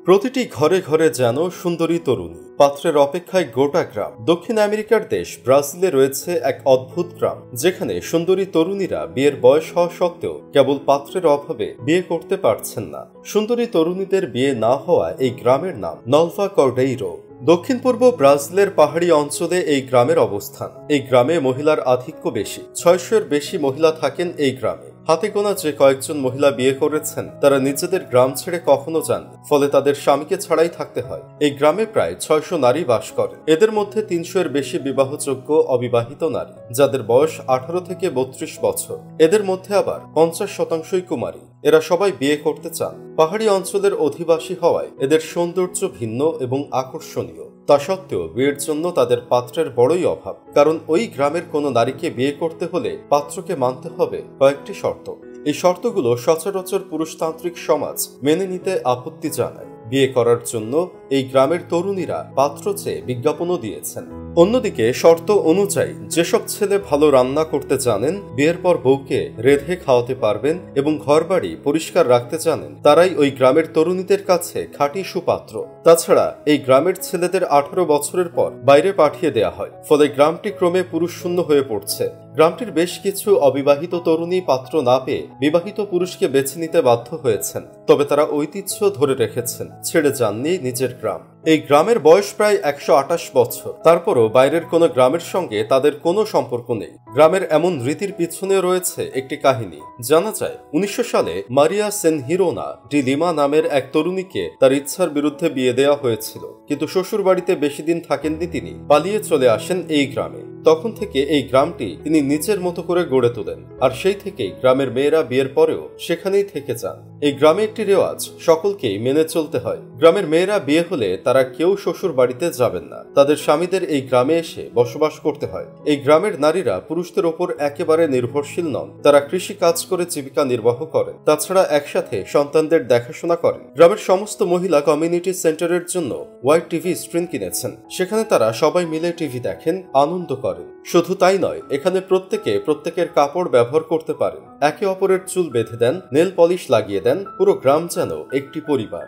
প্রতিটি ঘরে ঘরে যেন সুন্দরী তরুণী, পাত্রের অপেক্ষায় গোটা গ্রাম। দক্ষিণ আমেরিকার দেশ ব্রাজিলে রয়েছে এক অদ্ভুত গ্রাম, যেখানে সুন্দরী তরুণীরা বিয়ের বয়স হওয়া সত্ত্বেও কেবল পাত্রের অভাবে বিয়ে করতে পারছেন না। সুন্দরী তরুণীদের বিয়ে না হওয়া এই গ্রামের নাম নলভা কর্ডেইরো। দক্ষিণ পূর্ব ব্রাজিলের পাহাড়ি অঞ্চলে এই গ্রামের অবস্থান। এই গ্রামে মহিলার আধিক্য বেশি, 600-এর বেশি মহিলা থাকেন এই গ্রামে। হাতে গোনা যে কয়েকজন মহিলা বিয়ে করেছেন তারা নিজেদের গ্রাম ছেড়ে কখনো যাননি, ফলে তাদের স্বামীকে ছাড়াই থাকতে হয়। এই গ্রামে প্রায় 600 নারী বাস করেন। এদের মধ্যে 300-এর বেশি বিবাহযোগ্য অবিবাহিত নারী, যাদের বয়স 18 থেকে 32 বছর। এদের মধ্যে আবার 50% কুমারী। এরা সবাই বিয়ে করতে চান। পাহাড়ি অঞ্চলের অধিবাসী হওয়ায় এদের সৌন্দর্য ভিন্ন এবং আকর্ষণীয়। তা সত্ত্বেও বিয়ের জন্য তাদের পাত্রের বড়ই অভাব, কারণ ওই গ্রামের কোনো নারীকে বিয়ে করতে হলে পাত্রকে মানতে হবে কয়েকটি শর্ত। এই শর্তগুলো সচরাচর পুরুষতান্ত্রিক সমাজ মেনে নিতে আপত্তি জানায়। বিয়ে করার জন্য এই গ্রামের তরুণীরা পাত্র চেয়ে বিজ্ঞাপনও দিয়েছেন। অন্যদিকে শর্ত অনুযায়ী যেসব ছেলে ভালো রান্না করতে জানেন, বিয়ের পর বউকে রেঁধে খাওয়াতে পারবেন এবং ঘরবাড়ি পরিষ্কার রাখতে জানেন, তারাই ওই গ্রামের তরুণীদের কাছে খাঁটি সুপাত্র। তাছাড়া এই গ্রামের ছেলেদের 18 বছরের পর বাইরে পাঠিয়ে দেয়া হয়, ফলে গ্রামটি ক্রমে পুরুষ শূন্য হয়ে পড়ছে। গ্রামটির বেশ কিছু অবিবাহিত তরুণী পাত্র না পেয়ে বিবাহিত পুরুষকে বেছে নিতে বাধ্য হয়েছেন, তবে তারা ঐতিহ্য ধরে রেখেছেন, ছেড়ে যাননি নিজের গ্রাম। এই গ্রামের বয়স প্রায় 128 বছর। তারপরও বাইরের কোনো গ্রামের সঙ্গে তাদের কোনো সম্পর্ক নেই। গ্রামের এমন রীতির পিছনে রয়েছে একটি কাহিনী। জানা যায় 1900 সালে মারিয়া সেনহিরোনা ডি লিমা নামের এক তরুণীকে তার ইচ্ছার বিরুদ্ধে বিয়ে দেওয়া হয়েছিল, কিন্তু শ্বশুর বাড়িতে বেশি দিন থাকেননি তিনি, পালিয়ে চলে আসেন এই গ্রামে। তখন থেকে এই গ্রামটি তিনি নিজের মতো করে গড়ে তোলেন, আর সেই থেকেই গ্রামের মেয়েরা বিয়ের পরেও সেখানেই থেকে যান। এই গ্রামে একটি রেওয়াজ, সকলকেই মেনে চলতে হয়। গ্রামের মেয়েরা বিয়ে হলে তারা কেউ শ্বশুর বাড়িতে যাবেন না, তাদের স্বামীদের এই গ্রামে এসে বসবাস করতে হয়। এই গ্রামের নারীরা পুরুষদের ওপর একেবারে নির্ভরশীল নন, তারা কৃষি কাজ করে জীবিকা নির্বাহ করেন। তাছাড়া একসাথে সন্তানদের দেখাশোনা করেন। গ্রামের সমস্ত মহিলা কমিউনিটি সেন্টারের জন্য হোয়াইট টিভি স্ক্রিন কিনেছেন, সেখানে তারা সবাই মিলে টিভি দেখেন, আনন্দ করেন। শুধু তাই নয়, এখানে প্রত্যেকে প্রত্যেকের কাপড় ব্যবহার করতে পারেন, একে অপরের চুল বেঁধে দেন, নেল পলিশ লাগিয়ে দেন। পুরো গ্রাম যেন একটি পরিবার।